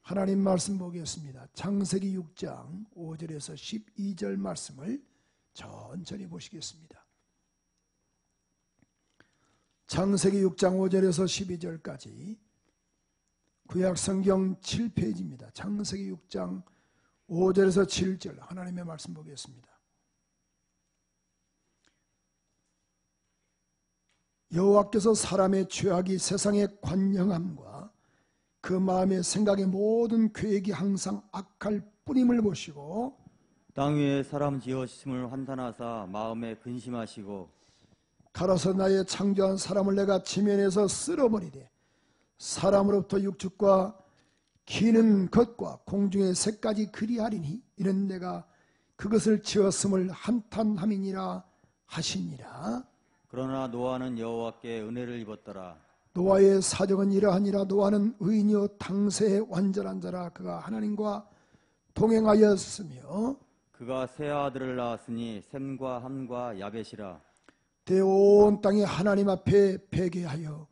하나님 말씀 보겠습니다. 창세기 6장 5절에서 12절 말씀을 천천히 보시겠습니다. 창세기 6장 5절에서 12절까지 구약성경 7페이지입니다. 창세기 6장 5절에서 7절 하나님의 말씀 보겠습니다. 여호와께서 사람의 죄악이 세상의 관영함과 그 마음의 생각의 모든 계획이 항상 악할 뿐임을 보시고 땅 위에 사람 지으심을 환탄하사 마음에 근심하시고 가로서 나의 창조한 사람을 내가 지면에서 쓸어버리되 사람으로부터 육축과 기는 것과 공중의 새까지 그리하리니 이는 내가 그것을 지었음을 한탄함이니라 하시니라. 그러나 노아는 여호와께 은혜를 입었더라. 노아의 사정은 이러하니라. 노아는 의인이요 당세의 완전한 자라. 그가 하나님과 동행하였으며 그가 세 아들을 낳았으니 셈과 함과 야벳이라. 온 땅이 하나님 앞에 배개하여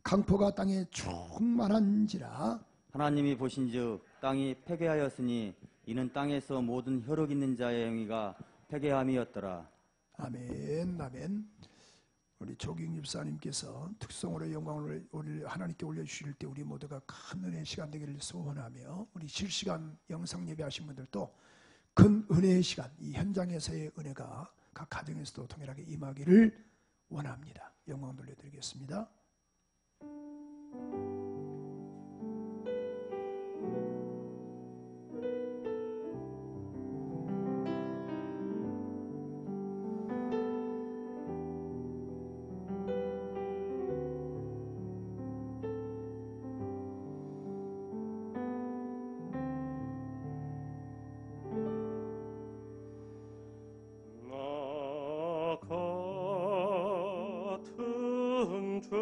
강포가 땅에 충만한지라. 하나님이 보신즉 땅이 패괴하였으니 이는 땅에서 모든 혈육 있는 자의 행위가 패괴함이었더라. 아멘. 아멘. 우리 조경 집사님께서 특성으로 영광을 하나님께 올려주실 때 우리 모두가 큰 은혜의 시간 되기를 소원하며 우리 실시간 영상 예배하신 분들도 큰 은혜의 시간, 이 현장에서의 은혜가 각 가정에서도 통일하게 임하기를 원합니다. 영광 돌려드리겠습니다. 같은 죄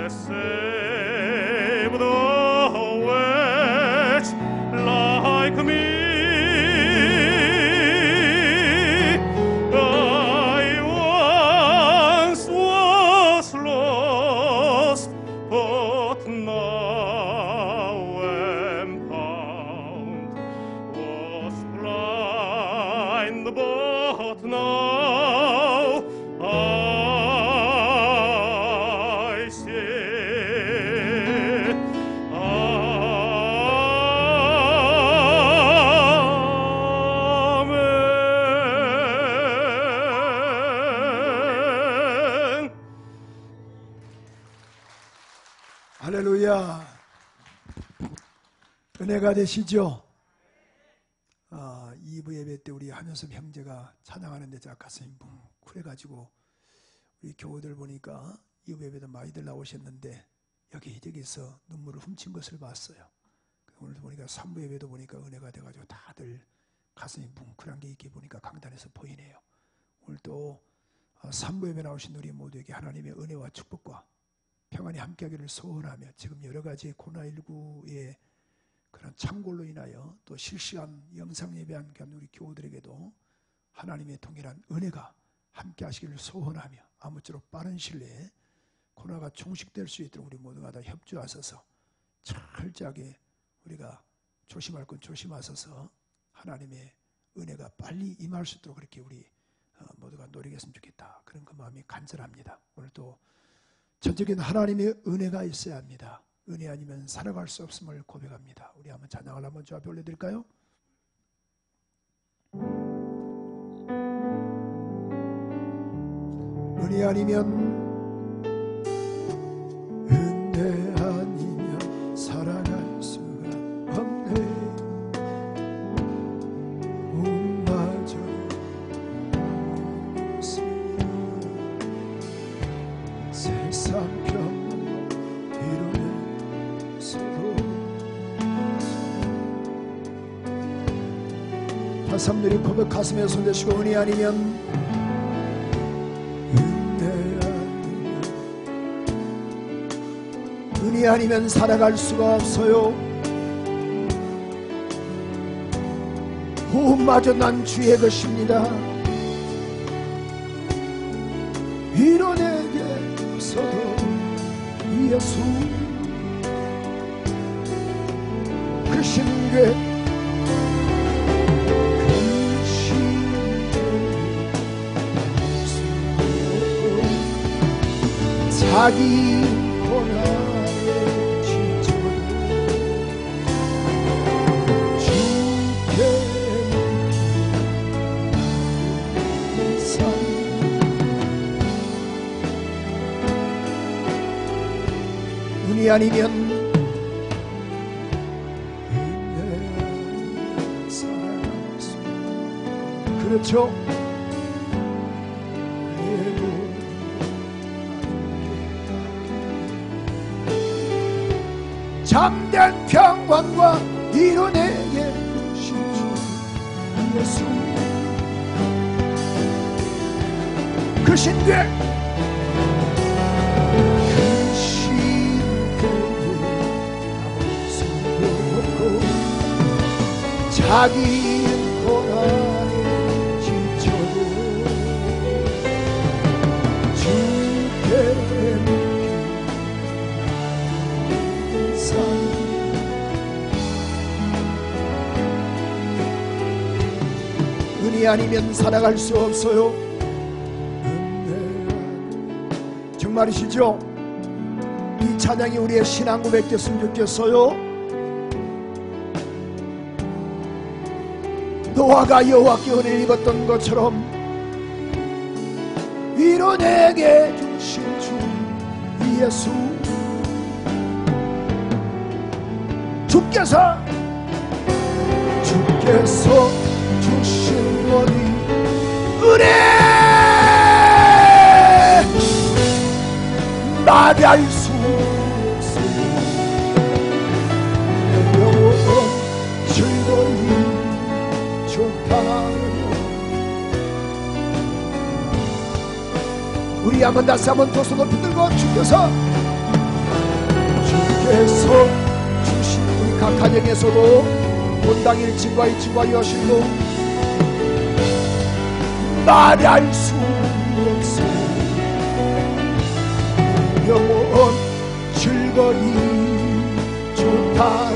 Save the wretch like me. I once was lost, but now am found. Was blind, but now I see. 아멘. 할렐루야. 은혜가 되시죠? 2부 예배 때 우리 한효섭 형제가 찬양하는데 제가 가슴이 뭉클해가지고 우리 교우들 보니까 2부 예배도 많이들 나오셨는데 여기저기서 눈물을 훔친 것을 봤어요. 오늘도 보니까 3부 예배도 보니까 은혜가 돼가지고 다들 가슴이 뭉클한 게 이렇게 보니까 강단에서 보이네요. 오늘 또 3부 예배 나오신 우리 모두에게 하나님의 은혜와 축복과 평안이 함께하기를 소원하며 지금 여러 가지 코로나19의 그런 창궐로 인하여 또 실시간 영상 예배한 우리 교우들에게도 하나님의 동일한 은혜가 함께 하시기를 소원하며 아무쪼록 빠른 시일 내에 코로나가 종식될 수 있도록 우리 모두가 다 협조하셔서 철저하게 우리가 조심할 건 조심하셔서 하나님의 은혜가 빨리 임할 수 있도록 그렇게 우리 모두가 노력했으면 좋겠다. 그런 그 마음이 간절합니다. 오늘 또 전적인 하나님의 은혜가 있어야 합니다. 은혜 아니면 살아갈 수 없음을 고백합니다. 우리 한번 찬양을 한번 주 앞에 올려드릴까요? 은혜 아니면 은혜 아니면 살아갈 수가 없네. 마저 세상 삼들이 고백 가슴에 손대시고 은혜 아니면 은혜 아니면 살아갈 수가 없어요. 호흡마저 난 주의 것입니다. 위로 내게 없어도 예수 그 신뢰 자기 고난에 지쳐도 주께 산 은혜 아니면 살아갈 수 그렇죠. 참된 평강과 위로 내게 주신 주 예수 그 신뢰 그 신뢰에 숨고 자기 고난에 지쳐도 주께 은혜 아니면 살아갈 수 없어요. 정말이시죠? 이 찬양이 우리의 신앙 고백 됐으면 좋겠어요. 노아가 여호와께 은혜를 입었던 것처럼 위로 내게 주신 주 예수 주께서 주신 원이 은혜 마다할 수 없어요. 영원 즐거이 좋다요. 우리 한번 다시 한번 두 손 높이 들고 주께서 주께서 주신 우리 각 가정에서도 본당 1층과 2층과 여실로 말할 수 없어 영원 즐거이 좋다는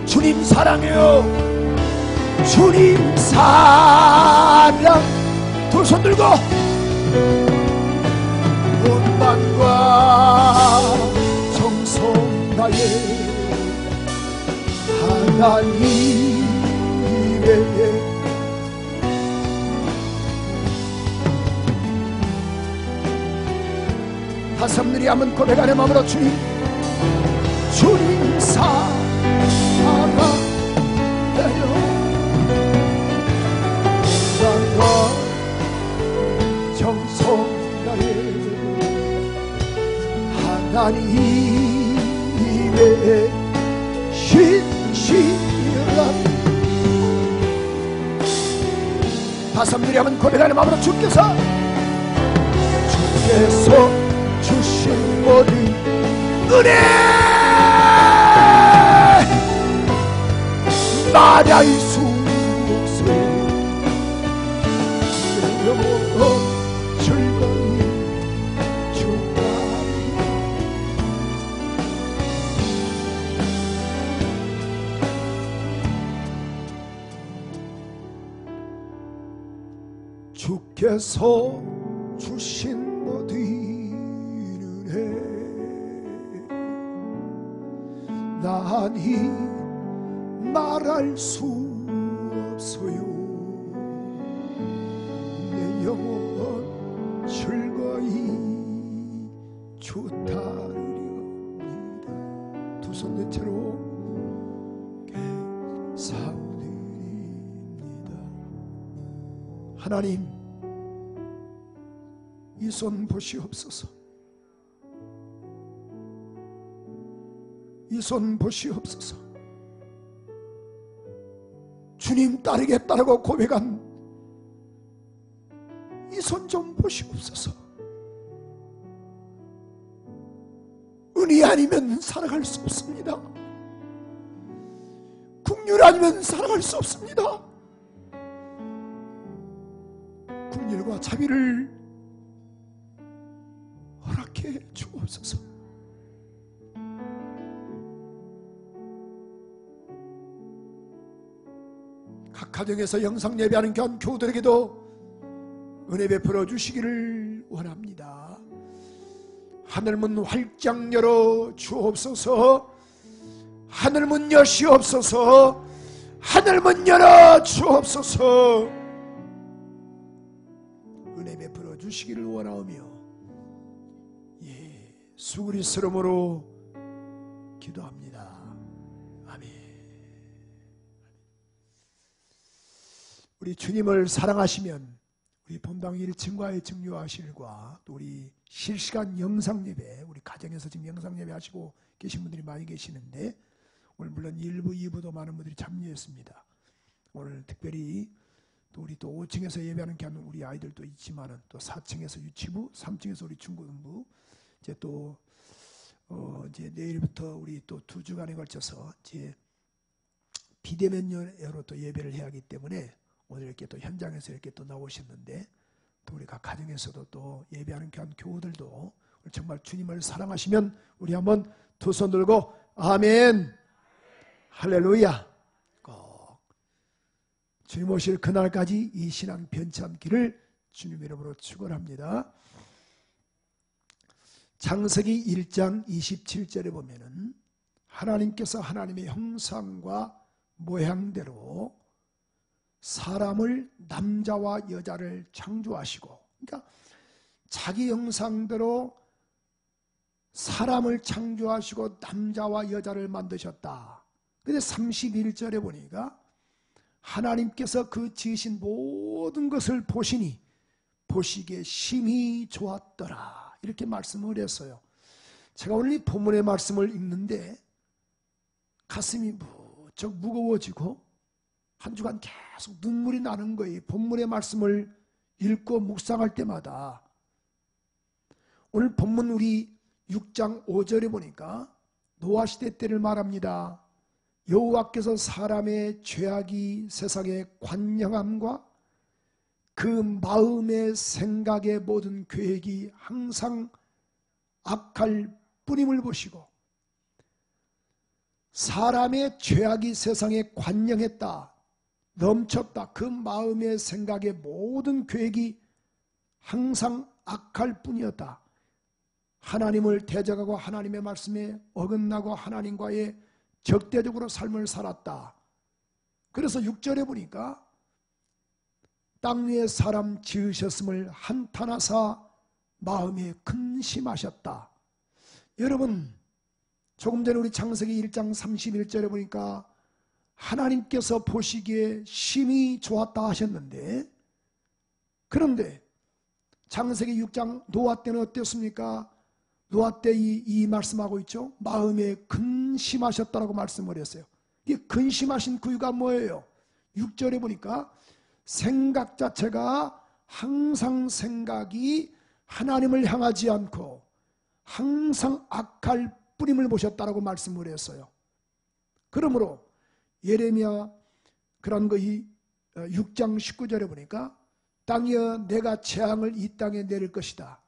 주님 사랑해요. 주님 사랑. 두 손 들고 온 마음과 정성 다해 하나님의 다섯 분들이 한번 고백하는 마음으로 주님 사랑해요. 사랑과 정성 다해 하나님의 신실한 다섯 분들이 한번 고백하는 마음으로 주께서 주신 모든 은혜 말할 수 없어요. 영원 즐거이 주가 주께서 주신 모든 은혜 나니 말할 수 없어요. 내 영혼 즐거이 좋다르렵니다. 두 손 든 채로 감사드립니다. 하나님 이 손 보시옵소서. 이 손 보시옵소서. 주님 따르겠다라고 고백한 이 손 좀 보시옵소서. 은혜 아니면 살아갈 수 없습니다. 긍휼 아니면 살아갈 수 없습니다. 긍휼과 자비를 허락해 주옵소서. 각 가정에서 영상 예배하는 교한 교우들에게도 은혜 베풀어 주시기를 원합니다. 하늘문 활짝 열어 주옵소서. 하늘문 여시옵소서. 하늘문 열어 주옵소서. 은혜 베풀어 주시기를 원하오며 예수 그리스도로 기도합니다. 아멘. 우리 주님을 사랑하시면 우리 본당 1층과의 증류하실과 또 우리 실시간 영상예배, 우리 가정에서 지금 영상예배 하시고 계신 분들이 많이 계시는데 오늘 물론 1부, 2부도 많은 분들이 참여했습니다. 오늘 특별히 또 우리 또 5층에서 예배하는 게 하는 우리 아이들도 있지만은 또 4층에서 유치부, 3층에서 우리 중고등부, 이제 또 이제 내일부터 우리 또 2주간에 걸쳐서 이제 비대면으로 또 예배를 해야 하기 때문에 오늘 이렇게 또 현장에서 이렇게 또 나오셨는데 또 우리 각 가정에서도 또 예배하는 교한 교우들도 정말 주님을 사랑하시면 우리 한번 두 손 들고 아멘 할렐루야 꼭 주님 오실 그날까지 이 신앙 변치 않기를 주님 이름으로 축원합니다. 창세기 1장 27절에 보면은 하나님께서 하나님의 형상과 모양대로 사람을 남자와 여자를 창조하시고, 그러니까 자기 형상대로 사람을 창조하시고 남자와 여자를 만드셨다. 근데 31절에 보니까 하나님께서 그 지으신 모든 것을 보시니 보시기에 심히 좋았더라 이렇게 말씀을 했어요. 제가 오늘 이 본문의 말씀을 읽는데 가슴이 무척 무거워지고 한 주간 계속 눈물이 나는 거예요. 본문의 말씀을 읽고 묵상할 때마다 오늘 본문 우리 6장 5절에 보니까 노아 시대 때를 말합니다. 여호와께서 사람의 죄악이 세상의 관영함과 그 마음의 생각의 모든 계획이 항상 악할 뿐임을 보시고, 사람의 죄악이 세상에 관영했다, 넘쳤다. 그 마음의 생각의 모든 계획이 항상 악할 뿐이었다. 하나님을 대적하고 하나님의 말씀에 어긋나고 하나님과의 적대적으로 삶을 살았다. 그래서 6절에 보니까 땅 위에 사람 지으셨음을 한탄하사 마음에 근심하셨다. 여러분, 조금 전에 우리 창세기 1장 31절에 보니까 하나님께서 보시기에 심히 좋았다 하셨는데, 그런데 창세기 6장 노아 때는 어땠습니까? 노아 때 이 말씀하고 있죠. 마음에 근심하셨다라고 말씀을 했어요. 이 근심하신 그 이유가 뭐예요? 6절에 보니까 생각 자체가 항상 생각이 하나님을 향하지 않고 항상 악할 뿌림을 보셨다라고 말씀을 했어요. 그러므로 예레미야 그런 거 6장 19절에 보니까 땅이여 내가 재앙을 이 땅에 내릴 것이다.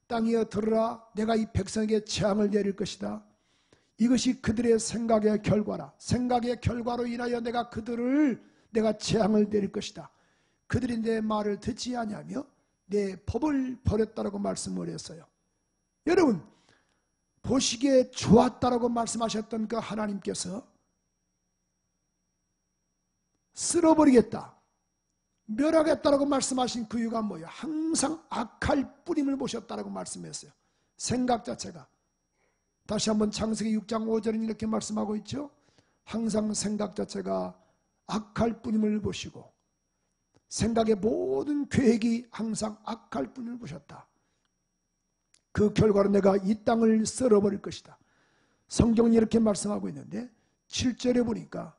땅이여 들으라 내가 이 백성에게 재앙을 내릴 것이다. 이것이 그들의 생각의 결과라. 생각의 결과로 인하여 내가 재앙을 내릴 것이다. 그들이 내 말을 듣지 아니하며 내 법을 버렸다라고 말씀을 했어요. 여러분, 보시기에 좋았다라고 말씀하셨던 그 하나님께서 쓸어버리겠다, 멸하겠다라고 말씀하신 그 이유가 뭐예요? 항상 악할 뿌림을 보셨다라고 말씀했어요. 생각 자체가. 다시 한번 창세기 6장 5절은 이렇게 말씀하고 있죠. 항상 생각 자체가 악할 뿌림을 보시고 생각의 모든 계획이 항상 악할 뿐을 보셨다. 그 결과로 내가 이 땅을 썰어버릴 것이다. 성경이 이렇게 말씀하고 있는데 7절에 보니까,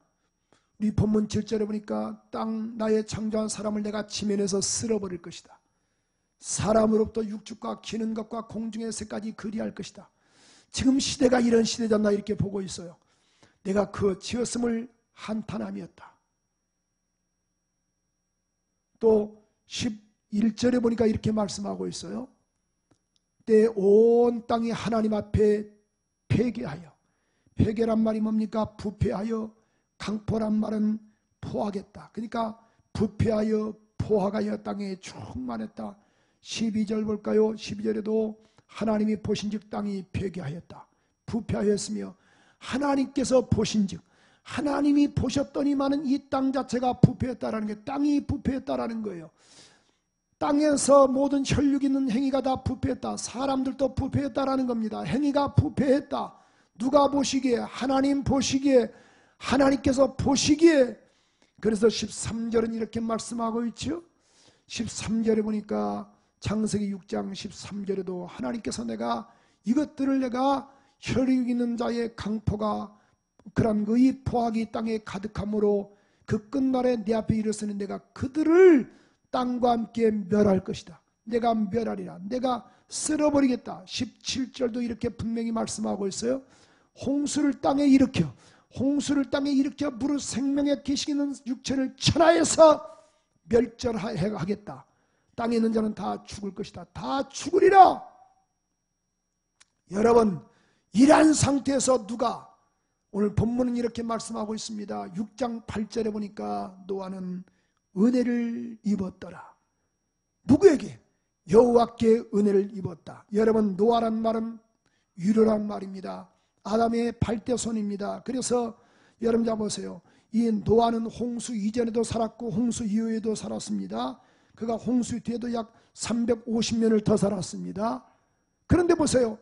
우리 본문 7절에 보니까 땅 나의 창조한 사람을 내가 지면에서 쓸어버릴 것이다. 사람으로부터 육축과 기는 것과 공중의 새까지 그리할 것이다. 지금 시대가 이런 시대잖나 이렇게 보고 있어요. 내가 그 지었음을 한탄함이었다. 또 11절에 보니까 이렇게 말씀하고 있어요. 때 온 땅이 하나님 앞에 회개하여, 회개란 말이 뭡니까? 부패하여, 강포란 말은 포하겠다. 그러니까 부패하여 포하가여 땅에 충만했다. 12절 볼까요? 12절에도 하나님이 보신즉 땅이 회개하였다. 부패하였으며 하나님께서 보신즉, 하나님이 보셨더니만은 이 땅 자체가 부패했다라는 게, 땅이 부패했다라는 거예요. 땅에서 모든 혈육 있는 행위가 다 부패했다. 사람들도 부패했다라는 겁니다. 행위가 부패했다. 누가 보시기에? 하나님 보시기에, 하나님께서 보시기에. 그래서 13절은 이렇게 말씀하고 있죠. 13절에 보니까 창세기 6장 13절에도 하나님께서 내가 이것들을 내가 혈육 있는 자의 강포가 그런 그의 포악이 땅에 가득함으로 그 끝날에 내 앞에 이르서는 내가 그들을 땅과 함께 멸할 것이다. 내가 멸하리라. 내가 쓸어버리겠다. 17절도 이렇게 분명히 말씀하고 있어요. 홍수를 땅에 일으켜, 홍수를 땅에 일으켜 무릇 생명의 기식 있는 육체를 천하에서 멸절하겠다. 땅에 있는 자는 다 죽을 것이다. 다 죽으리라. 여러분, 이러한 상태에서 누가, 오늘 본문은 이렇게 말씀하고 있습니다. 6장 8절에 보니까 노아는 은혜를 입었더라. 누구에게? 여호와께 은혜를 입었다. 여러분, 노아란 말은 유료란 말입니다. 아담의 발대손입니다. 그래서 여러분 잡으세요. 이 노아는 홍수 이전에도 살았고 홍수 이후에도 살았습니다. 그가 홍수 뒤에도 약 350년을 더 살았습니다. 그런데 보세요.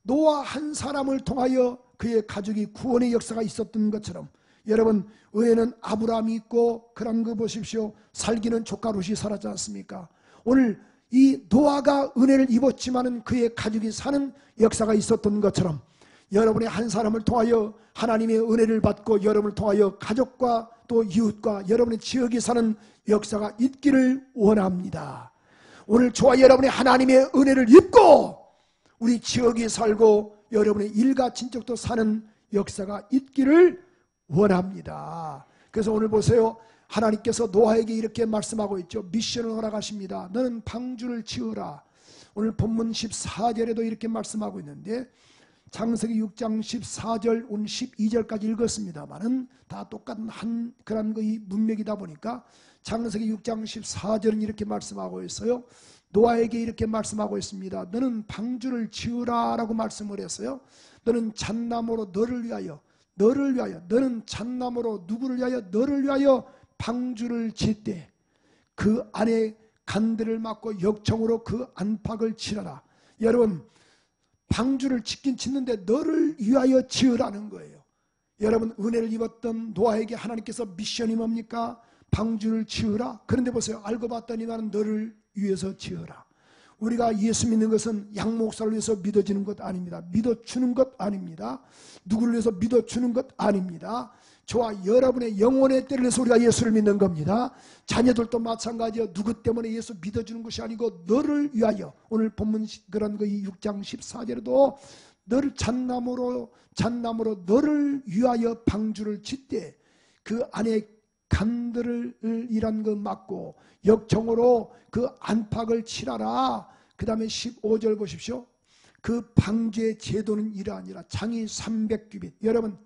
노아 한 사람을 통하여 그의 가족이 구원의 역사가 있었던 것처럼, 여러분, 의에는 아브라함이 있고 그런 거 보십시오. 살기는 조카 롯이 살았지 않습니까? 오늘 이 노아가 은혜를 입었지만은 그의 가족이 사는 역사가 있었던 것처럼, 여러분의 한 사람을 통하여 하나님의 은혜를 받고 여러분을 통하여 가족과 또 이웃과 여러분의 지역에 사는 역사가 있기를 원합니다. 오늘 저와 여러분이 하나님의 은혜를 입고 우리 지역에 살고 여러분의 일가 친척도 사는 역사가 있기를 원합니다. 그래서 오늘 보세요. 하나님께서 노아에게 이렇게 말씀하고 있죠. 미션을 허락하십니다. 너는 방주를 지으라. 오늘 본문 14절에도 이렇게 말씀하고 있는데 창세기 6장 14절 오늘 12절까지 읽었습니다만은 다 똑같은 한 그런 이 문맥이다 보니까 창세기 6장 14절은 이렇게 말씀하고 있어요. 노아에게 이렇게 말씀하고 있습니다. 너는 방주를 지으라 라고 말씀을 했어요. 너는 잣나무로 너를 위하여 너는 잣나무로 누구를 위하여 너를 위하여 방주를 짓되 그 안에 간들을 막고 역청으로 그 안팎을 칠하라. 여러분 방주를 짓긴 짓는데 너를 위하여 지으라는 거예요. 여러분 은혜를 입었던 노아에게 하나님께서 미션이 뭡니까? 방주를 지으라. 그런데 보세요. 알고 봤더니 나는 너를 위해서 지으라. 우리가 예수 믿는 것은 양목사를 위해서 믿어지는 것 아닙니다. 믿어주는 것 아닙니다. 누구를 위해서 믿어주는 것 아닙니다. 저와 여러분의 영혼의 때를 위해서 우리가 예수를 믿는 겁니다. 자녀들도 마찬가지요. 누구 때문에 예수 믿어주는 것이 아니고 너를 위하여. 오늘 본문 그런 거 6장 14절에도 너를 잣나무로 너를 위하여 방주를 짓되 그 안에 간들을 이란 거 막고 역청으로 그 안팎을 칠하라. 그 다음에 15절 보십시오. 그 방주의 제도는 이러하니라. 장이 300규빗. 여러분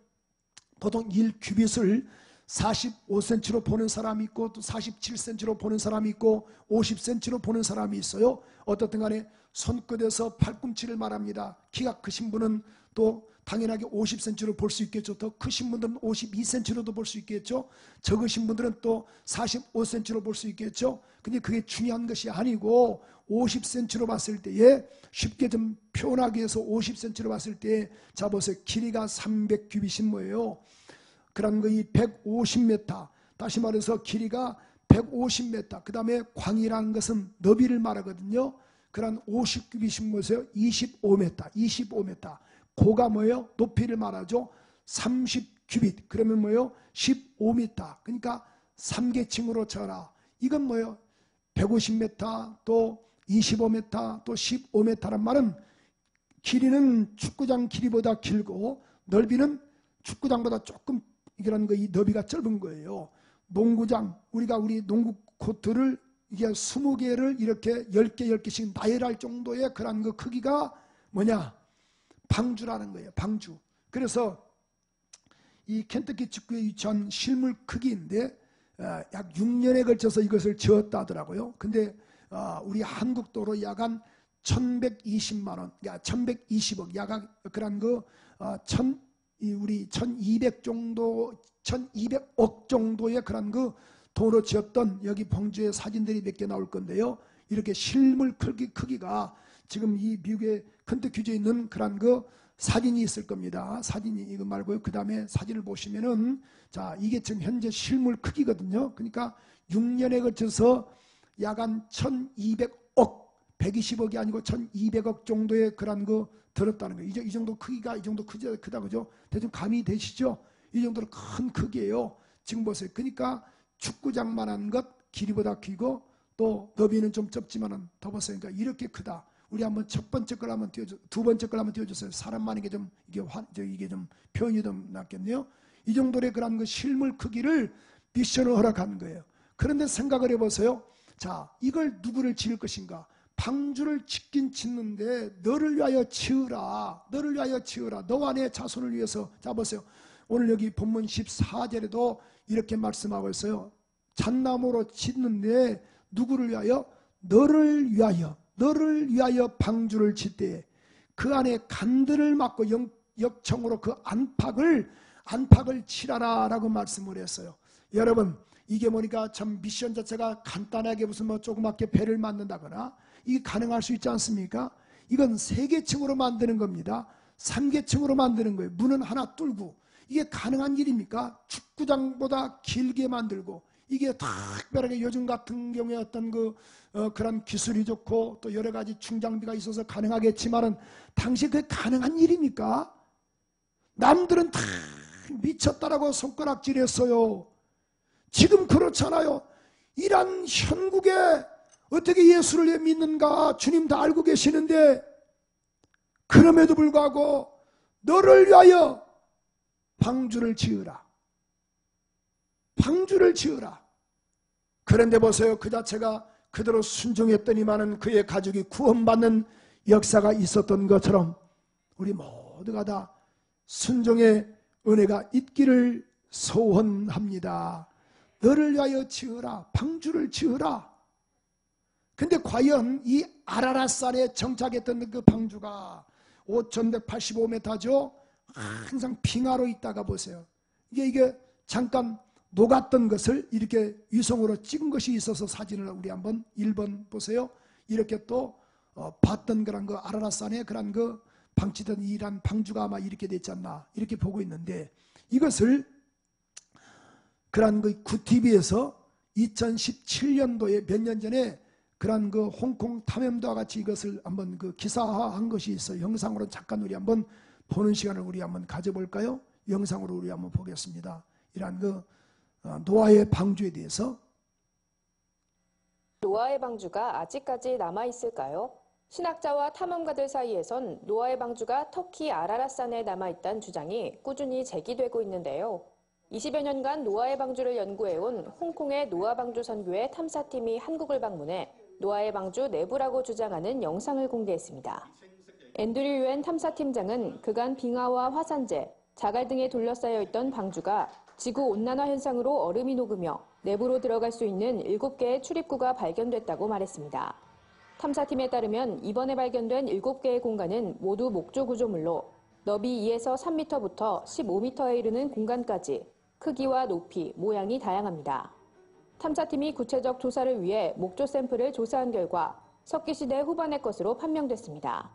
보통 1규빗을 45cm로 보는 사람이 있고 또 47cm로 보는 사람이 있고 50cm로 보는 사람이 있어요. 어떻든 간에 손끝에서 팔꿈치를 말합니다. 키가 크신 분은 또 당연하게 50cm로 볼 수 있겠죠. 더 크신 분들은 52cm로도 볼 수 있겠죠. 적으신 분들은 또 45cm로 볼 수 있겠죠. 근데 그게 중요한 것이 아니고 50cm로 봤을 때에 쉽게 좀 표현하기 위해서 50cm로 봤을 때 자 보세요. 길이가 300규빗이 뭐예요? 그런 거이 150m. 다시 말해서 길이가 150m. 그 다음에 광이라는 것은 너비를 말하거든요. 그런 50규빗이 뭐세요? 25m. 고가 뭐예요? 높이를 말하죠. 30규빗. 그러면 뭐예요? 15m. 그러니까 3계층으로 쳐라. 이건 뭐예요? 150m, 또 25m, 또 15m란 말은 길이는 축구장 길이보다 길고 넓이는 축구장보다 조금 이런 거 이 너비가 짧은 거예요. 농구장, 우리 농구 코트를 이게 20개를 이렇게 10개씩 나열할 정도의 그런 그 크기가 뭐냐? 방주라는 거예요. 방주. 그래서 이 켄터키 축구에 위치한 실물 크기인데 약 6년에 걸쳐서 이것을 지었다 하더라고요. 근데 우리 한국도로 약 한 1120만 원, 1120억, 약 그런 우리 1200 정도, 1200억 정도의 그런 그 돈으로 지었던 여기 봉주의 사진들이 몇 개 나올 건데요. 이렇게 실물 크기가 지금 이 미국의 켄터키주에 있는 그런 그 사진이 있을 겁니다. 사진이 이거 말고요. 그 다음에 사진을 보시면은 자 이게 지금 현재 실물 크기거든요. 그러니까 6년에 걸쳐서 약 한 1200억, 120억이 아니고 1200억 정도의 그런 거 들었다는 거예요. 이 정도 크기가 이 정도 크다 그죠? 대충 감이 되시죠? 이 정도로 큰 크기예요. 지금 보세요. 그러니까 축구장만한 것 길이보다 길고 또 너비는 좀 좁지만은 더 보세요. 그러니까 이렇게 크다. 우리 한번 첫 번째 걸 한번 띄워줘, 두 번째 걸 한번 띄워주세요. 사람 많은 게 좀 이게 좀 표현이 좀 낫겠네요. 이 정도의 그런 그 실물 크기를 미션을 허락하는 거예요. 그런데 생각을 해보세요. 자, 이걸 누구를 지을 것인가? 방주를 짓긴 짓는데 너를 위하여 지으라. 너를 위하여 지으라. 너와 내 자손을 위해서. 자 보세요. 오늘 여기 본문 14절에도 이렇게 말씀하고 있어요. 잣나무로 짓는데 누구를 위하여? 너를 위하여 방주를 짓되 그 안에 간들을 막고 역청으로 그 안팎을 칠하라 라고 말씀을 했어요. 여러분 이게 뭐니까 참 미션 자체가 간단하게 무슨 뭐 조그맣게 배를 만든다거나 이게 가능할 수 있지 않습니까? 이건 3계층으로 만드는 겁니다. 3계층으로 만드는 거예요. 문은 하나 뚫고. 이게 가능한 일입니까? 축구장보다 길게 만들고 이게 특별하게 요즘 같은 경우에 어떤 그런 기술이 좋고 또 여러 가지 충장비가 있어서 가능하겠지만은 당시 그게 가능한 일입니까? 남들은 다 미쳤다라고 손가락질했어요. 지금 그렇잖아요. 이란 현국에 어떻게 예수를 믿는가 주님 다 알고 계시는데 그럼에도 불구하고 너를 위하여 방주를 지으라. 방주를 지으라. 그런데 보세요. 그 자체가 그대로 순종했더니만은 그의 가족이 구원받는 역사가 있었던 것처럼 우리 모두가 다 순종의 은혜가 있기를 소원합니다. 너를 위하여 지으라. 방주를 지으라. 근데 과연 이 아라랏산에 정착했던 그 방주가 5185m죠. 항상 빙하로 있다가 보세요. 이게 잠깐 녹았던 것을 이렇게 위성으로 찍은 것이 있어서 사진을 우리 한번 1번 보세요. 이렇게 또 봤던 그런 그 아라랏산에 그런 그 방치된 이란 방주가 아마 이렇게 됐지 않나 이렇게 보고 있는데, 이것을 그런 그 구TV에서 2017년도에 몇 년 전에 그런 그 홍콩 탐험도와 같이 이것을 한번 그 기사화한 것이 있어요. 영상으로 잠깐 우리 한번 보는 시간을 우리 한번 가져볼까요? 영상으로 우리 한번 보겠습니다. 이러한 그 노아의 방주에 대해서. 노아의 방주가 아직까지 남아있을까요? 신학자와 탐험가들 사이에선 노아의 방주가 터키 아라랏산에 남아있다는 주장이 꾸준히 제기되고 있는데요. 20여 년간 노아의 방주를 연구해온 홍콩의 노아 방주 선교회 탐사팀이 한국을 방문해 노아의 방주 내부라고 주장하는 영상을 공개했습니다. 앤드류 유엔 탐사팀장은 그간 빙하와 화산재, 자갈 등에 둘러싸여 있던 방주가 지구온난화 현상으로 얼음이 녹으며 내부로 들어갈 수 있는 7개의 출입구가 발견됐다고 말했습니다. 탐사팀에 따르면 이번에 발견된 7개의 공간은 모두 목조 구조물로 너비 2에서 3m부터 15m에 이르는 공간까지 크기와 높이, 모양이 다양합니다. 탐사팀이 구체적 조사를 위해 목조 샘플을 조사한 결과 석기시대 후반의 것으로 판명됐습니다.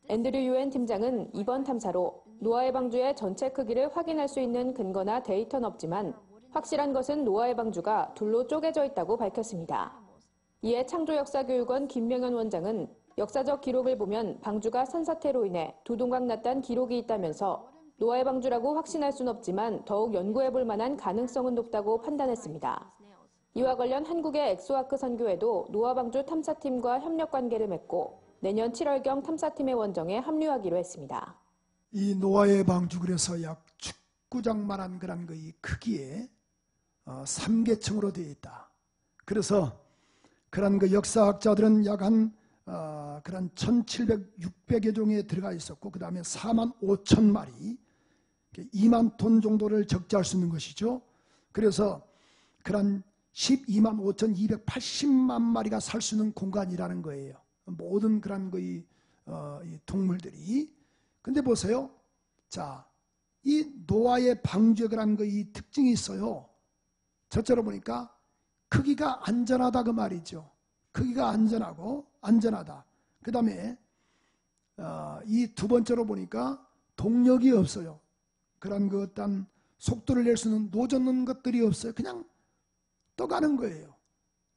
앤드류 유엔 팀장은 이번 탐사로 노아의 방주의 전체 크기를 확인할 수 있는 근거나 데이터는 없지만 확실한 것은 노아의 방주가 둘로 쪼개져 있다고 밝혔습니다. 이에 창조역사교육원 김명현 원장은 역사적 기록을 보면 방주가 산사태로 인해 두동강 났다는 기록이 있다면서 노아의 방주라고 확신할 수는 없지만 더욱 연구해볼 만한 가능성은 높다고 판단했습니다. 이와 관련 한국의 엑소아크 선교회도 노아 방주 탐사팀과 협력관계를 맺고 내년 7월경 탐사팀의 원정에 합류하기로 했습니다. 이 노아의 방주, 그래서 약 축구장만한 그런 그 크기에 3계층으로 되어 있다. 그래서 그런 그 역사학자들은 약 한 그런 1,700, 600여 종에 들어가 있었고, 그 다음에 45,000마리, 2만 톤 정도를 적재할 수 있는 것이죠. 그래서 그런 12만 5,280만 마리가 살 수 있는 공간이라는 거예요. 모든 그런 이 동물들이. 근데 보세요. 자, 이 노아의 방주에 그런 이 특징이 있어요. 저쪽으로 보니까 크기가 안전하다 그 말이죠. 크기가 안전하다. 그 다음에 이 두 번째로 보니까 동력이 없어요. 그런 그 어떤 속도를 낼 수 있는 노젓는 것들이 없어요. 그냥 떠가는 거예요.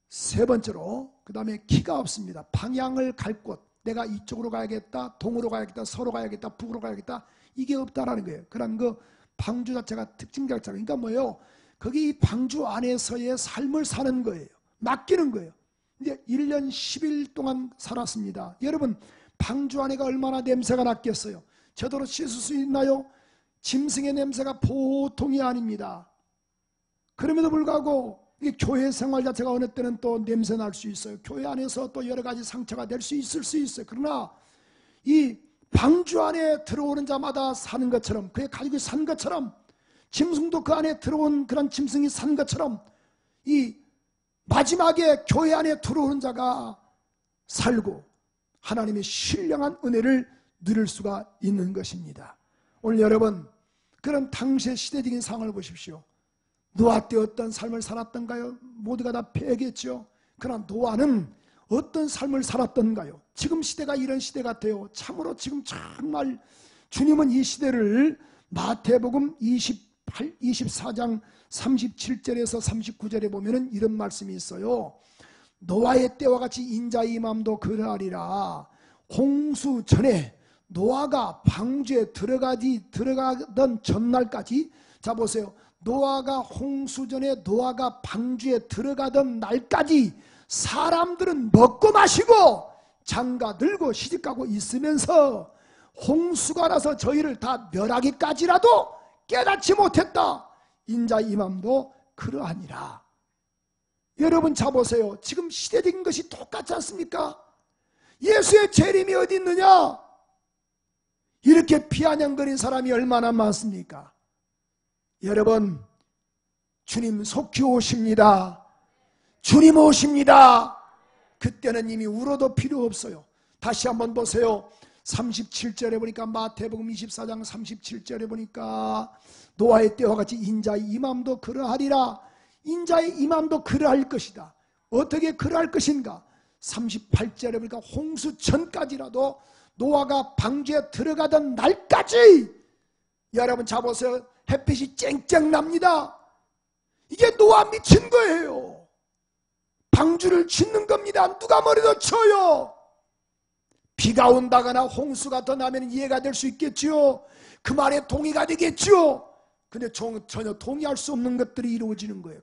세 번째로 그 다음에 키가 없습니다. 방향을 갈 곳, 내가 이쪽으로 가야겠다, 동으로 가야겠다, 서로 가야겠다, 북으로 가야겠다, 이게 없다라는 거예요. 그런 그 방주 자체가 특징 자체가, 그러니까 뭐예요? 거기 이 방주 안에서의 삶을 사는 거예요. 맡기는 거예요. 이제 1년 10일 동안 살았습니다. 여러분, 방주 안에가 얼마나 냄새가 났겠어요? 저더러 씻을 수 있나요? 짐승의 냄새가 보통이 아닙니다. 그럼에도 불구하고 이 교회 생활 자체가 어느 때는 또 냄새 날 수 있어요. 교회 안에서 또 여러 가지 상처가 될 수 있을 수 있어요. 그러나 이 방주 안에 들어오는 자마다 사는 것처럼, 그의 가족이 산 것처럼, 짐승도 그 안에 들어온 그런 짐승이 산 것처럼 이 마지막에 교회 안에 들어오는 자가 살고 하나님의 신령한 은혜를 누릴 수가 있는 것입니다. 오늘 여러분, 그런 당시의 시대적인 상황을 보십시오. 노아 때 어떤 삶을 살았던가요? 모두가 다 패겠죠. 그러나 노아는 어떤 삶을 살았던가요? 지금 시대가 이런 시대 같아요. 참으로 지금 정말 주님은 이 시대를 마태복음 24장 37절에서 39절에 보면은 이런 말씀이 있어요. 노아의 때와 같이 인자의 임함도 그러하리라. 홍수 전에 노아가 방주에 들어가던 전날까지, 자 보세요. 노아가 홍수 전에 노아가 방주에 들어가던 날까지 사람들은 먹고 마시고 장가 들고 시집가고 있으면서 홍수가 나서 저희를 다 멸하기까지라도 깨닫지 못했다. 인자 이맘도 그러하니라. 여러분 자보세요. 지금 시대적인 것이 똑같지 않습니까? 예수의 재림이 어디 있느냐? 이렇게 비아냥거린 사람이 얼마나 많습니까? 여러분, 주님 속히 오십니다. 주님 오십니다. 그때는 이미 울어도 필요 없어요. 다시 한번 보세요. 37절에 보니까, 마태복음 24장 37절에 보니까 노아의 때와 같이 인자의 임함도 그러하리라. 인자의 임함도 그러할 것이다. 어떻게 그러할 것인가? 38절에 보니까 홍수 전까지라도 노아가 방주에 들어가던 날까지, 여러분 자보세요. 햇빛이 쨍쨍 납니다. 이게 노아 미친 거예요. 방주를 짓는 겁니다. 누가 머리도 쳐요. 비가 온다거나 홍수가 더 나면 이해가 될 수 있겠죠. 그 말에 동의가 되겠죠. 근데 전혀 동의할 수 없는 것들이 이루어지는 거예요.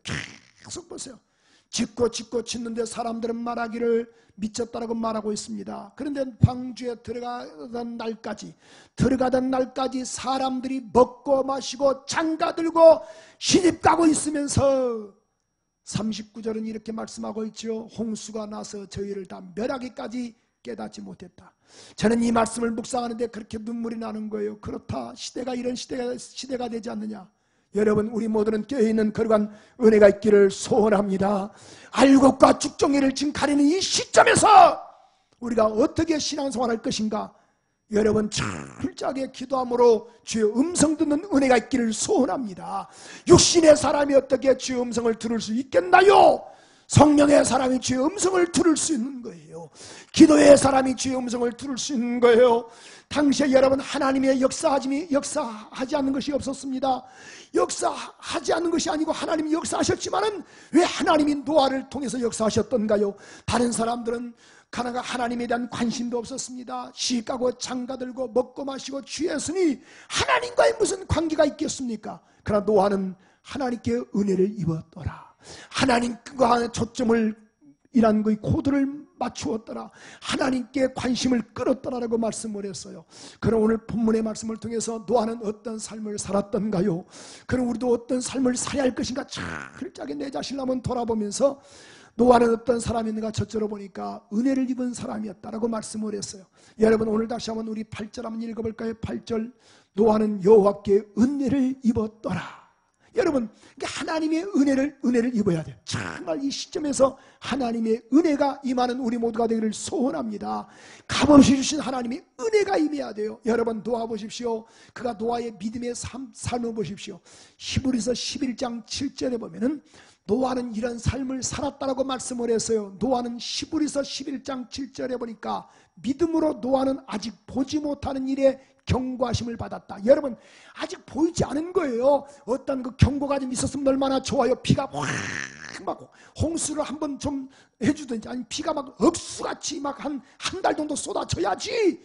계속 보세요. 짓고 짓는데 사람들은 말하기를 미쳤다라고 말하고 있습니다. 그런데 방주에 들어가던 날까지 사람들이 먹고 마시고 장가들고 시집가고 있으면서 39절은 이렇게 말씀하고 있죠. 홍수가 나서 저희를 다 멸하기까지 깨닫지 못했다. 저는 이 말씀을 묵상하는데 그렇게 눈물이 나는 거예요. 그렇다. 시대가 이런 시대가 되지 않느냐. 여러분, 우리 모두는 껴있는 그러한 은혜가 있기를 소원합니다. 알곡과 죽정이를 지금 가리는 이 시점에서 우리가 어떻게 신앙생활할 것인가, 여러분 철저하게 기도함으로 주의 음성 듣는 은혜가 있기를 소원합니다. 육신의 사람이 어떻게 주의 음성을 들을 수 있겠나요? 성령의 사람이 주의 음성을 들을 수 있는 거예요. 기도의 사람이 주의 음성을 들을 수 있는 거예요. 당시에 여러분, 하나님의 역사하지 않는 것이 없었습니다. 역사하지 않는 것이 아니고 하나님이 역사하셨지만은 왜 하나님이 노아를 통해서 역사하셨던가요? 다른 사람들은 하나님에 대한 관심도 없었습니다. 시집가고 장가들고 먹고 마시고 취했으니 하나님과의 무슨 관계가 있겠습니까? 그러나 노아는 하나님께 은혜를 입었더라. 하나님과 초점을 이란 거의 코드를 맞추었더라. 하나님께 관심을 끌었더라라고 말씀을 했어요. 그럼 오늘 본문의 말씀을 통해서 노아는 어떤 삶을 살았던가요? 그럼 우리도 어떤 삶을 살아야 할 것인가? 철저하게 내 자신을 한번 돌아보면서 노아는 어떤 사람인가 첫째로 보니까 은혜를 입은 사람이었다라고 말씀을 했어요. 여러분, 오늘 다시 한번 우리 8절 한번 읽어볼까요? 8절. 노아는 여호와께 은혜를 입었더라. 여러분, 하나님의 은혜를 입어야 돼요. 정말 이 시점에서 하나님의 은혜가 임하는 우리 모두가 되기를 소원합니다. 값없이 주신 하나님의 은혜가 임해야 돼요. 여러분, 노아 보십시오. 그가 노아의 믿음의 삶을 보십시오. 히브리서 11장 7절에 보면은 노아는 이런 삶을 살았다라고 말씀을 했어요. 노아는 히브리서 11장 7절에 보니까 믿음으로 노아는 아직 보지 못하는 일에 경고하심을 받았다. 여러분, 아직 보이지 않은 거예요. 어떤 그 경고가 좀 있었으면 얼마나 좋아요. 비가 막 홍수를 한번 좀 해주든지, 아니 비가 막 억수같이 막 한 달 정도 쏟아져야지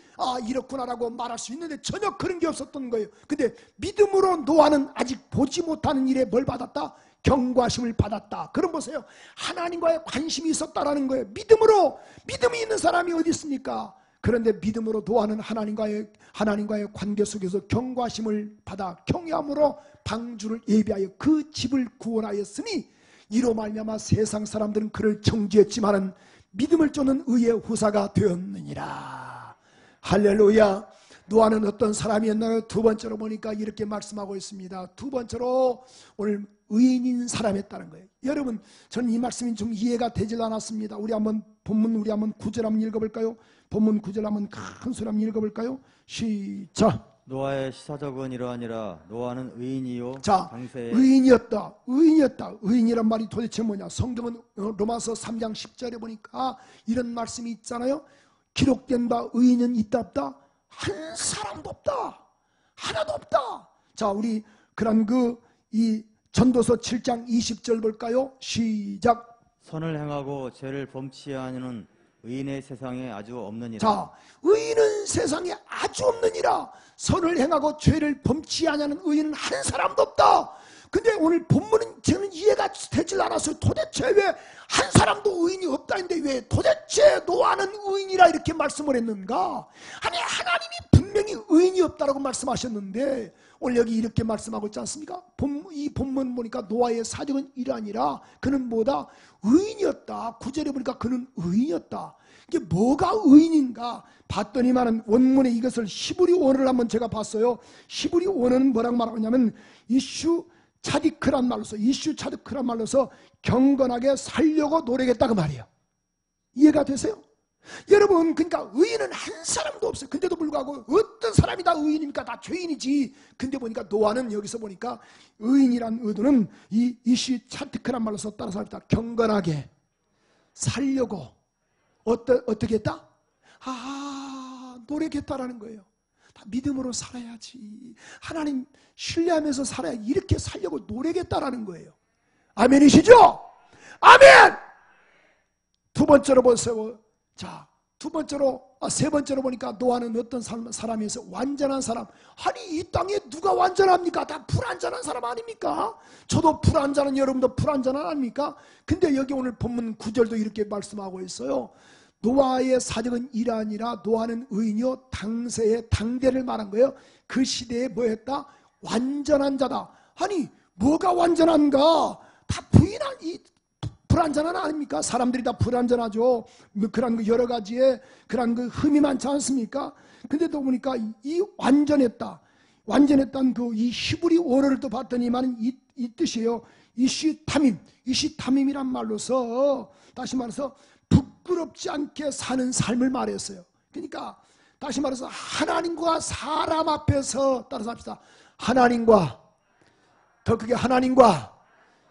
이렇구나라고 말할 수 있는데 전혀 그런 게 없었던 거예요. 근데 믿음으로 노아는 아직 보지 못하는 일에 뭘 받았다? 경고하심을 받았다. 그럼 보세요. 하나님과의 관심이 있었다라는 거예요. 믿음이 있는 사람이 어디 있습니까? 그런데 믿음으로 노아는 하나님과의 관계 속에서 경고하심을 받아 경외함으로 방주를 예비하여 그 집을 구원하였으니 이로 말미암아 세상 사람들은 그를 정죄했지만은 믿음을 쫓는 의의 후사가 되었느니라. 할렐루야. 노아는 어떤 사람이었나요? 두 번째로 보니까 이렇게 말씀하고 있습니다. 두 번째로 오늘 의인인 사람이었다는 거예요. 여러분, 저는 이 말씀이 좀 이해가 되질 않았습니다. 우리 한번 9절 한번 읽어볼까요? 본문 9절 한번 큰 소리 한번 읽어볼까요? 시작. 노아의 시사적은 이러하니라. 노아는 의인이요. 자, 당세에 의인이었다. 의인이란 말이 도대체 뭐냐? 성경은 로마서 3장 10절에 보니까 이런 말씀이 있잖아요. 기록된 바 의인은 있다 없다? 한 사람도 없다. 하나도 없다. 자, 우리 그런 이 전도서 7장 20절 볼까요? 시작. 선을 행하고 죄를 범치 않는 의인의 세상에 아주 없느니라. 자, 의인은 세상에 아주 없느니라. 선을 행하고 죄를 범치 않는 의인은 한 사람도 없다. 근데 오늘 본문은 저는 이해가 되질 않았어요. 도대체 왜 한 사람도 의인이 없다는데 왜 도대체 노아는 의인이라 이렇게 말씀을 했는가? 아니, 하나님이 분명히 의인이 없다라고 말씀하셨는데 오늘 여기 이렇게 말씀하고 있지 않습니까? 이 본문 보니까 노아의 사적은 이라니라 그는 뭐다? 의인이었다. 9절에 보니까 그는 의인이었다. 이게 뭐가 의인인가 봤더니만은 원문에 이것을 히브리 원어를 한번 제가 봤어요. 히브리 원어는 뭐라고 말하냐면 이슈 차디크란 말로서 경건하게 살려고 노력했다 그 말이에요. 이해가 되세요? 여러분, 그러니까 의인은 한 사람도 없어요. 근데도 불구하고 어떤 사람이 다 의인입니까? 다 죄인이지. 근데 보니까 노아는 여기서 보니까 의인이란 의도는 이 이슈 차디크란 말로서 따라서 합니다. 경건하게 살려고 어떻게 했다? 노력했다라는 거예요. 다 믿음으로 살아야지. 하나님 신뢰하면서 살아야 이렇게 살려고 노력했다라는 거예요. 아멘이시죠? 아멘! 두 번째로 보세요. 자, 세 번째로 보니까 노아는 어떤 사람이어서 완전한 사람. 아니 이 땅에 누가 완전합니까? 다 불완전한 사람 아닙니까? 저도 불완전한 여러분도 불완전한 아닙니까? 근데 여기 오늘 본문 9절도 이렇게 말씀하고 있어요. 노아의 사적은 이라니라 노아는 의인이요 당세의 당대를 말한 거예요. 그 시대에 뭐였다? 완전한 자다. 아니 뭐가 완전한가? 다 부인한 이 불완전한 아닙니까? 사람들이 다 불완전하죠. 그런 여러 가지의 그런 흠이 많지 않습니까? 근데도 보니까 이 완전했다는 이 히브리 원어를 또 봤더니만 이 뜻이에요. 이시탐임이란 말로서 다시 말해서 부끄럽지 않게 사는 삶을 말했어요. 그러니까 다시 말해서 하나님과 사람 앞에서 따라서 합시다. 하나님과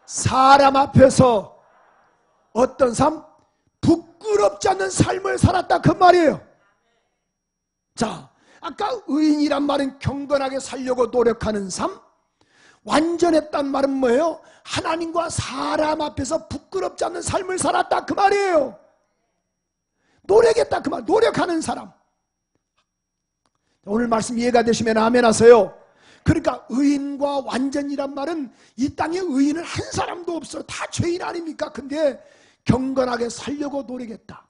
사람 앞에서 어떤 삶? 부끄럽지 않는 삶을 살았다 그 말이에요. 자, 아까 의인이란 말은 경건하게 살려고 노력하는 삶. 완전했단 말은 뭐예요? 하나님과 사람 앞에서 부끄럽지 않는 삶을 살았다 그 말이에요. 노력했다 그 말. 노력하는 사람. 오늘 말씀 이해가 되시면 아멘 하세요. 그러니까 의인과 완전이란 말은 이 땅에 의인은 한 사람도 없어요. 다 죄인 아닙니까? 근데 경건하게 살려고 노력했다.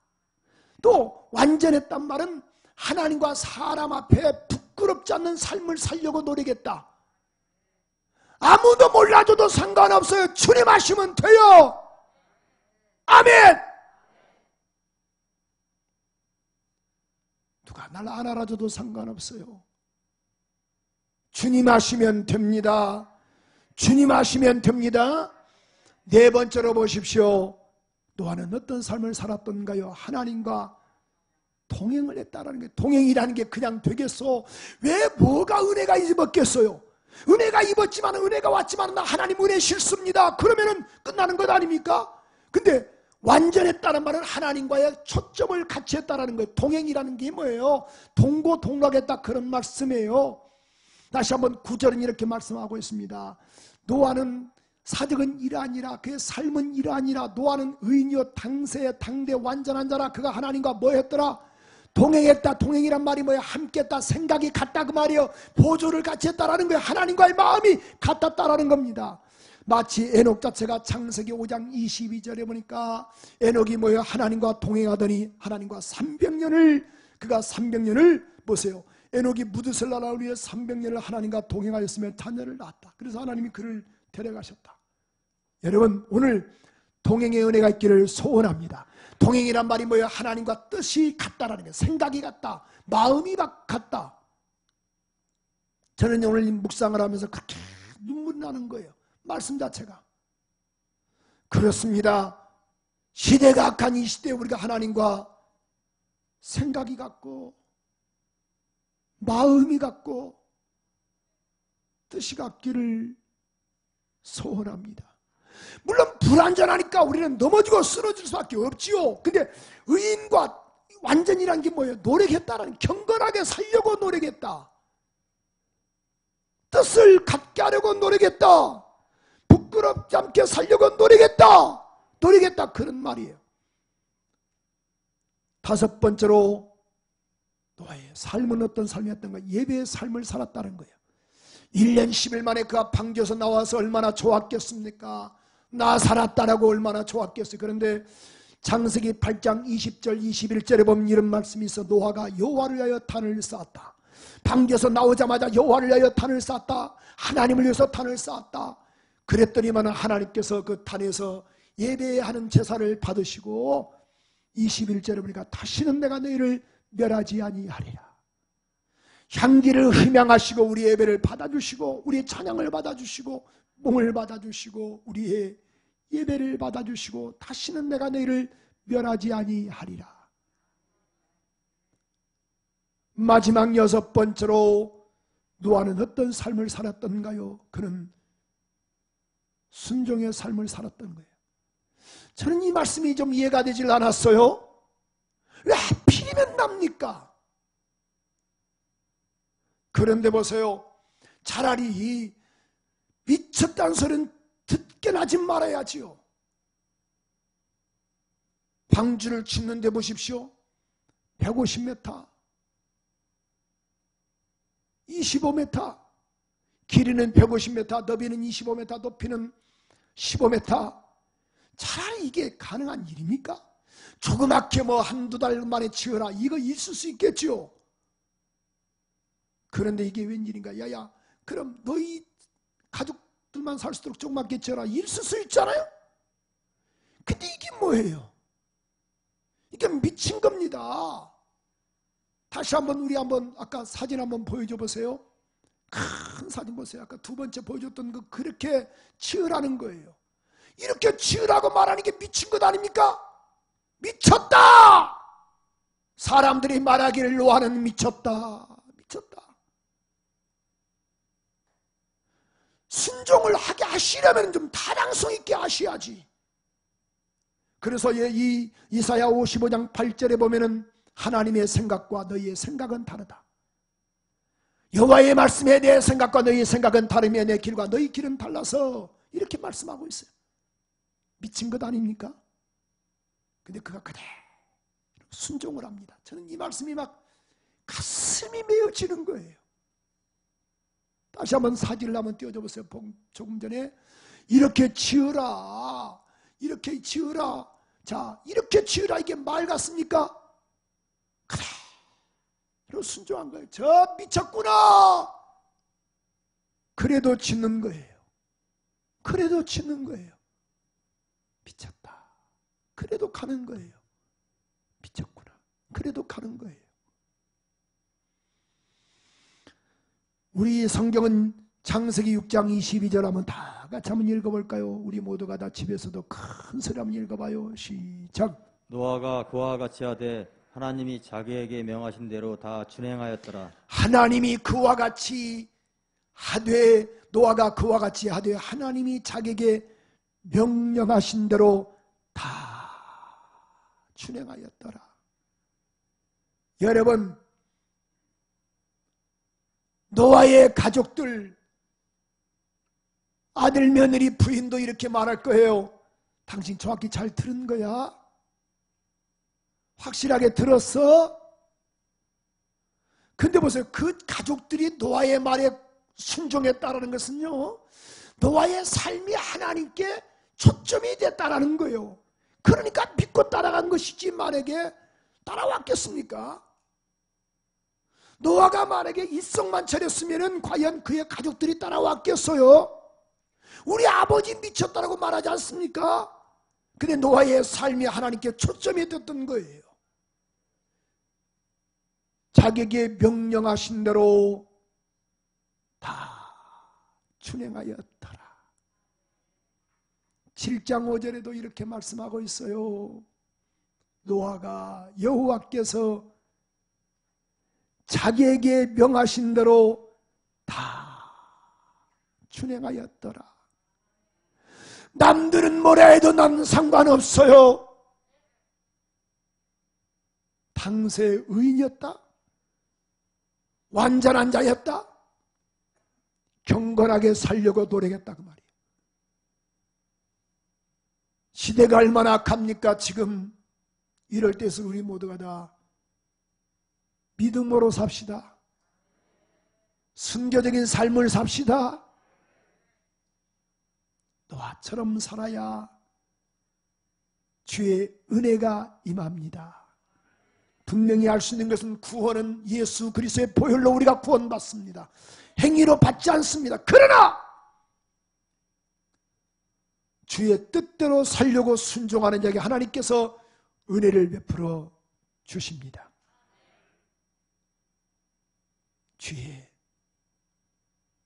또 완전했단 말은 하나님과 사람 앞에 부끄럽지 않는 삶을 살려고 노력했다. 아무도 몰라줘도 상관없어요. 주님 하시면 돼요. 아멘. 누가 날 안 알아줘도 상관없어요. 주님 하시면 됩니다. 주님 하시면 됩니다. 네 번째로 보십시오. 노아는 어떤 삶을 살았던가요? 하나님과 동행을 했다라는 게, 동행이라는 게 그냥 되겠어? 왜 뭐가 은혜가 입었겠어요? 은혜가 입었지만 은혜가 왔지만 나 하나님 은혜 싫습니다. 그러면은 끝나는 것 아닙니까? 근데 완전했다는 말은 하나님과의 초점을 같이 했다라는 거예요. 동행이라는 게 뭐예요? 동고동락했다 그런 말씀이에요. 다시 한번 9절은 이렇게 말씀하고 있습니다. 노아는 사적은 이러하니라 그의 삶은 이러하니라 노아는 의인이요 당세의 당대 완전한 자라 그가 하나님과 뭐 했더라? 동행했다. 동행이란 말이 뭐예요? 함께했다. 생각이 같다 그 말이에요. 보조를 같이 했다라는 거예요. 하나님과의 마음이 같았다라는 겁니다. 마치 에녹 자체가 창세기 5장 22절에 보니까 에녹이 뭐예요? 하나님과 동행하더니 하나님과 300년을 그가 300년을 보세요. 에녹이 무드셀라를 위해 300년을 하나님과 동행하였으며 자녀를 낳았다. 그래서 하나님이 그를 데려가셨다. 여러분 오늘 동행의 은혜가 있기를 소원합니다. 동행이란 말이 뭐예요? 하나님과 뜻이 같다라는 게, 생각이 같다, 마음이 같다. 저는 오늘 묵상을 하면서 그렇게 눈물이 나는 거예요. 말씀 자체가. 그렇습니다. 시대가 악한 이 시대에 우리가 하나님과 생각이 같고 마음이 같고 뜻이 같기를 소원합니다. 물론 불완전하니까 우리는 넘어지고 쓰러질 수밖에 없지요. 근데 의인과 완전이란 게 뭐예요? 노력했다라는, 경건하게 살려고 노력했다. 뜻을 갖게 하려고 노력했다. 부끄럽지 않게 살려고 노력했다 그런 말이에요. 다섯 번째로 노아의 삶은 어떤 삶이었던가? 예배의 삶을 살았다는 거예요. 1년 10일 만에 그가 방주에서 나와서 얼마나 좋았겠습니까? 나 살았다라고 얼마나 좋았겠어요. 그런데 창세기 8장 20절 21절에 보면 이런 말씀이 있어. 노아가 여호와를 위하여 단을 쌓았다. 방주에서 나오자마자 여호와를 위하여 단을 쌓았다. 하나님을 위해서 단을 쌓았다. 그랬더니만 하나님께서 그 단에서 예배하는 제사를 받으시고 21절에 보니까 다시는 내가 너희를 멸하지 아니하리라. 향기를 흠양하시고 우리 예배를 받아주시고 우리의 찬양을 받아주시고 몽을 받아주시고 우리의 예배를 받아주시고 다시는 내가 너희를 멸하지 아니하리라. 마지막 6번째로 노아는 어떤 삶을 살았던가요? 그는 순종의 삶을 살았던 거예요. 저는 이 말씀이 좀 이해가 되질 않았어요. 왜 하필이면 납니까? 그런데 보세요. 차라리 미쳤다는 소리는 듣게 나지 말아야지요. 방주를 짓는데 보십시오. 150m, 25m, 길이는 150m, 너비는 25m, 높이는 15m. 차라리 이게 가능한 일입니까? 조그맣게 뭐 한두 달 만에 지어라, 이거 있을 수 있겠죠. 그런데 이게 웬일인가? 야야, 그럼 너희 가족들만 살 수 있도록 조그맣게 지어라, 있을 수 있잖아요. 근데 이게 뭐예요? 이게 미친 겁니다. 다시 한번 우리 한번 아까 사진 한번 보여줘 보세요. 큰 사진 보세요. 아까 두 번째 보여줬던 거 그렇게 지으라는 거예요. 이렇게 지으라고 말하는 게 미친 것 아닙니까? 미쳤다! 사람들이 말하기를 노아는 미쳤다. 미쳤다. 순종을 하게 하시려면 좀 타당성 있게 하셔야지. 그래서 이 이사야 55장 8절에 보면은 하나님의 생각과 너희의 생각은 다르다. 여호와의 말씀에 내 생각과 너희의 생각은 다르며 내 길과 너희 길은 달라서 이렇게 말씀하고 있어요. 미친 것 아닙니까? 근데 그가 그대로 순종을 합니다. 저는 이 말씀이 막 가슴이 메어지는 거예요. 다시 한번 사진을 한번 띄워줘 보세요. 조금 전에 이렇게 지으라, 이렇게 지으라, 자 이렇게 지으라, 이게 말 같습니까? 그대로 순종한 거예요. 저 미쳤구나. 그래도 짓는 거예요. 그래도 짓는 거예요. 미쳤다. 그래도 가는 거예요. 미쳤구나. 그래도 가는 거예요. 우리 성경은 창세기 6장 22절 한번 다 같이 한번 읽어볼까요? 우리 모두가 다 집에서도 큰 소리 한번 읽어봐요. 시작. 노아가 그와 같이 하되 하나님이 자기에게 명하신 대로 다 준행하였더라. 하나님이 그와 같이 하되, 노아가 그와 같이 하되 하나님이 자기에게 명령하신 대로 다 준행하였더라. 여러분, 노아의 가족들, 아들, 며느리, 부인도 이렇게 말할 거예요. 당신 정확히 잘 들은 거야? 확실하게 들었어? 근데 보세요. 그 가족들이 노아의 말에 순종했다라는 것은요, 노아의 삶이 하나님께 초점이 됐다라는 거예요. 그러니까 믿고 따라간 것이지 만약에 따라왔겠습니까? 노아가 만약에 이성만 차렸으면 과연 그의 가족들이 따라왔겠어요? 우리 아버지 미쳤다라고 말하지 않습니까? 근데 노아의 삶이 하나님께 초점이 됐던 거예요. 자기에게 명령하신 대로 다 준행하였더라. 7장 5절에도 이렇게 말씀하고 있어요. 노아가 여호와께서 자기에게 명하신 대로 다 준행하였더라. 남들은 뭐라 해도 난 상관없어요. 당세 의인이었다. 완전한 자였다. 경건하게 살려고 노력했다 그 말이에요. 시대가 얼마나 악합니까? 지금 이럴 때서 우리 모두가 다 믿음으로 삽시다. 순교적인 삶을 삽시다. 노아처럼 살아야 주의 은혜가 임합니다. 분명히 알 수 있는 것은 구원은 예수 그리스도의 보혈로 우리가 구원받습니다. 행위로 받지 않습니다. 그러나 주의 뜻대로 살려고 순종하는 자에게 하나님께서 은혜를 베풀어 주십니다. 주의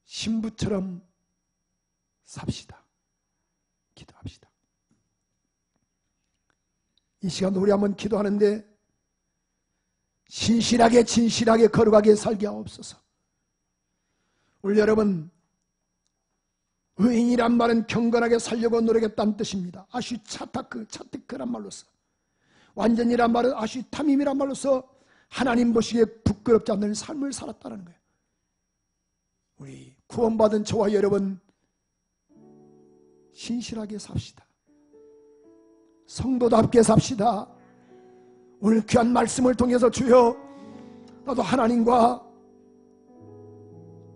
신부처럼 삽시다. 기도합시다. 이 시간 우리 한번 기도하는데 신실하게 진실하게 거룩하게 살게 하옵소서. 우리 여러분, 의인이란 말은 경건하게 살려고 노력했다는 뜻입니다. 아쉬 차테크란 말로서, 완전이란 말은 아쉬 탐임이란 말로서 하나님 보시기에 부끄럽지 않는 삶을 살았다는 거예요. 우리 구원받은 저와 여러분 신실하게 삽시다. 성도답게 삽시다. 오늘 귀한 말씀을 통해서 주여, 나도 하나님과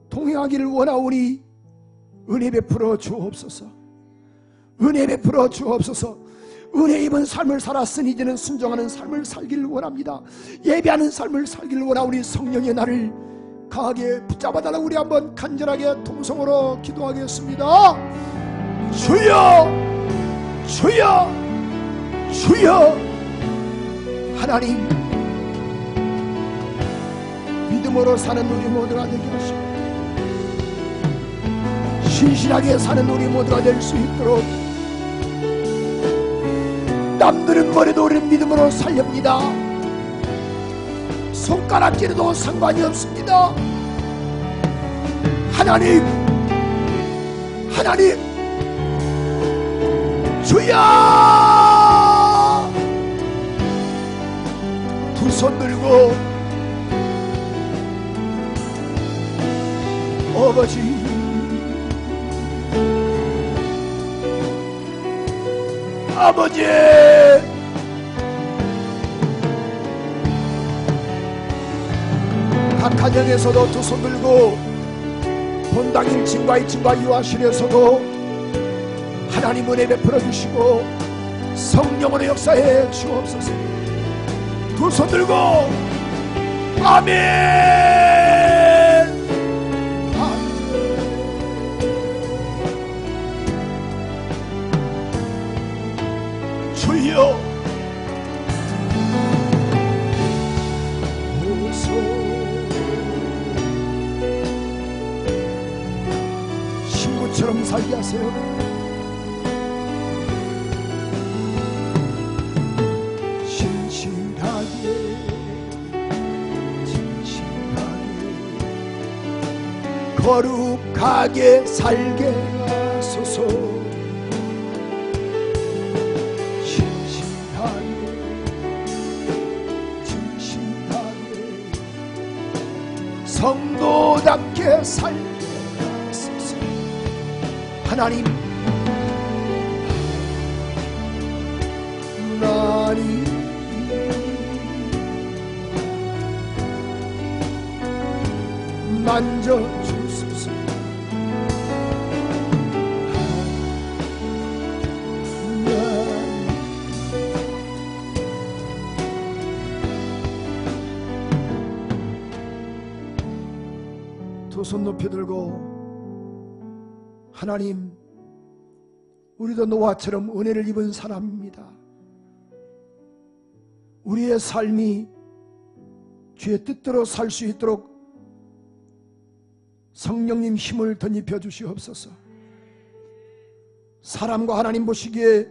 동행하기를 원하오니 은혜 베풀어 주옵소서. 은혜 베풀어 주옵소서. 은혜 입은 삶을 살았으니 이제는 순종하는 삶을 살기를 원합니다. 예배하는 삶을 살기를 원하오니 성령의 나를 강하게 붙잡아달라고 우리 한번 간절하게 통성으로 기도하겠습니다. 주여, 주여, 주여. 하나님, 믿음으로 사는 우리 모두가 되게 하시고 신실하게 사는 우리 모두가 될 수 있도록, 남들은 뭐래도 우리는 믿음으로 살렵니다. 손가락질에도 상관이 없습니다. 하나님, 하나님, 주여! 두 손 들고 아버지, 아버지, 각 가정에서도 두 손 들고 본당 1층과 2층과 유아실에서도 하나님 은혜 베풀어 주시고 성령으로 역사해 주옵소서. 두 손 들고 아멘, 아멘. 주여, 신부처럼 살게 하세요. 거룩하게 살게 하소서. 진실하게, 진실하게 성도답게 살게 하소서. 하나님, 하나님, 만져주소서. 두 손 높이 들고 하나님, 우리도 노아처럼 은혜를 입은 사람입니다. 우리의 삶이 주의 뜻대로 살 수 있도록 성령님 힘을 덧입혀 주시옵소서. 사람과 하나님 보시기에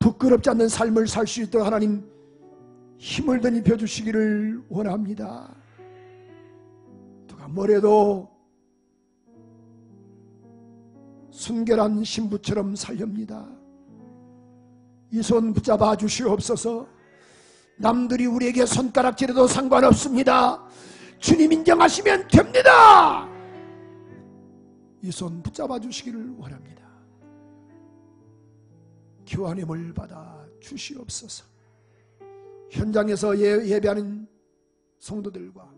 부끄럽지 않는 삶을 살 수 있도록 하나님 힘을 덧입혀 주시기를 원합니다. 누가 뭐래도 순결한 신부처럼 살렵니다. 이 손 붙잡아 주시옵소서. 남들이 우리에게 손가락질해도 상관없습니다. 주님 인정하시면 됩니다. 이 손 붙잡아 주시기를 원합니다. 교환임을 받아 주시옵소서. 현장에서 예배하는 성도들과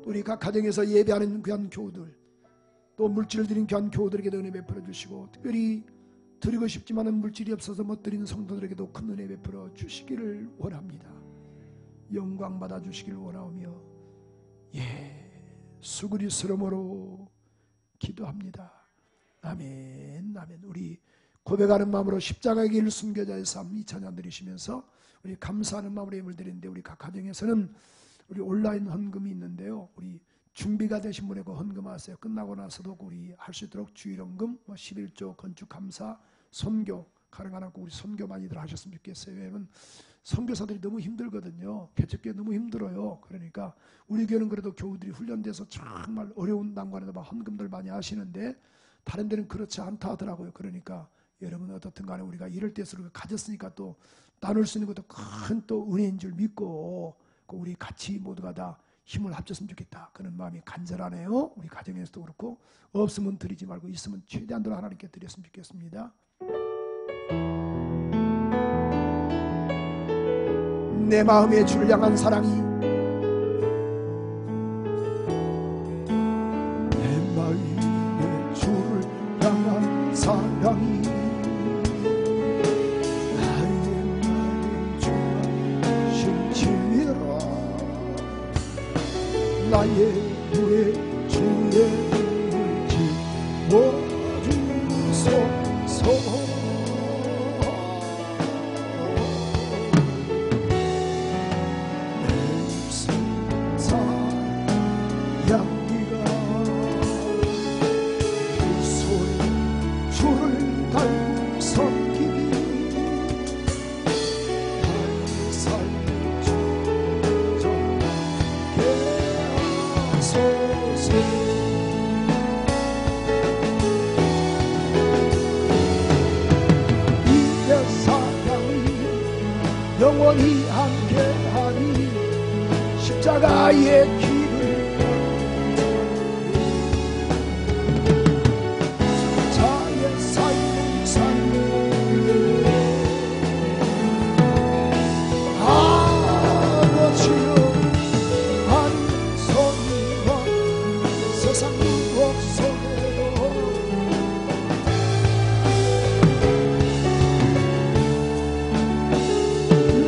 우리 각 가정에서 예배하는 귀한 교우들, 또 물질을 드린 귀한 교우들에게도 은혜 베풀어 주시고, 특별히 드리고 싶지만은 물질이 없어서 못 드리는 성도들에게도 큰 은혜 베풀어 주시기를 원합니다. 영광 받아주시길 원하오며 예수 그리스도로 기도합니다. 아멘. 아멘. 우리 고백하는 마음으로 십자가의 길 순교자의 삶 이 찬양 드리시면서 우리 감사하는 마음으로 예물 드리는데, 우리 각 가정에서는 우리 온라인 헌금이 있는데요, 우리 준비가 되신 분에게 헌금하세요. 끝나고 나서도 우리 할 수 있도록 주일헌금, 11조, 건축 감사, 선교 가능한 한 우리 선교 많이들 하셨으면 좋겠어요. 왜냐하면 선교사들이 너무 힘들거든요. 개척교회 너무 힘들어요. 그러니까 우리 교회는 그래도 교우들이 훈련돼서 정말 어려운 난관에도 막 헌금들 많이 하시는데 다른 데는 그렇지 않다 하더라고요. 그러니까 여러분 어떻든 간에 우리가 이럴 때일수록 가졌으니까 또 나눌 수 있는 것도 큰 또 은혜인 줄 믿고 우리 같이 모두가 다 힘을 합쳤으면 좋겠다, 그런 마음이 간절하네요. 우리 가정에서도 그렇고 없으면 드리지 말고 있으면 최대한으로 하나님께 드렸으면 좋겠습니다. 내 마음에 주를 향한 사랑이, 내 마음에 주를 향한 사랑이 나의 주가 심치미라. 나의 후에 주의 눈을 지워주소서. 영원히 함께하니 십자가의 길을 자의 삶을 살며 아버지여 하늘 소리와 세상 무엇 속에도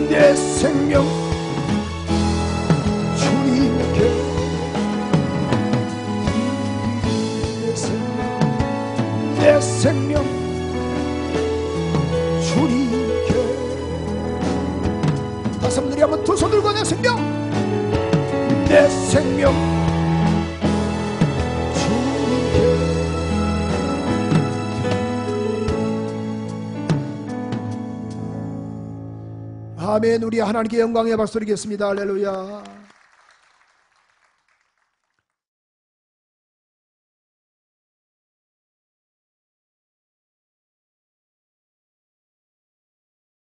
내 생명 주님께 내 생명 주님께 다시 한번 우리 한번 두 손 들고 내 생명 주님께. 아멘. 우리 하나님께 영광의 박수 드리겠습니다. 할렐루야.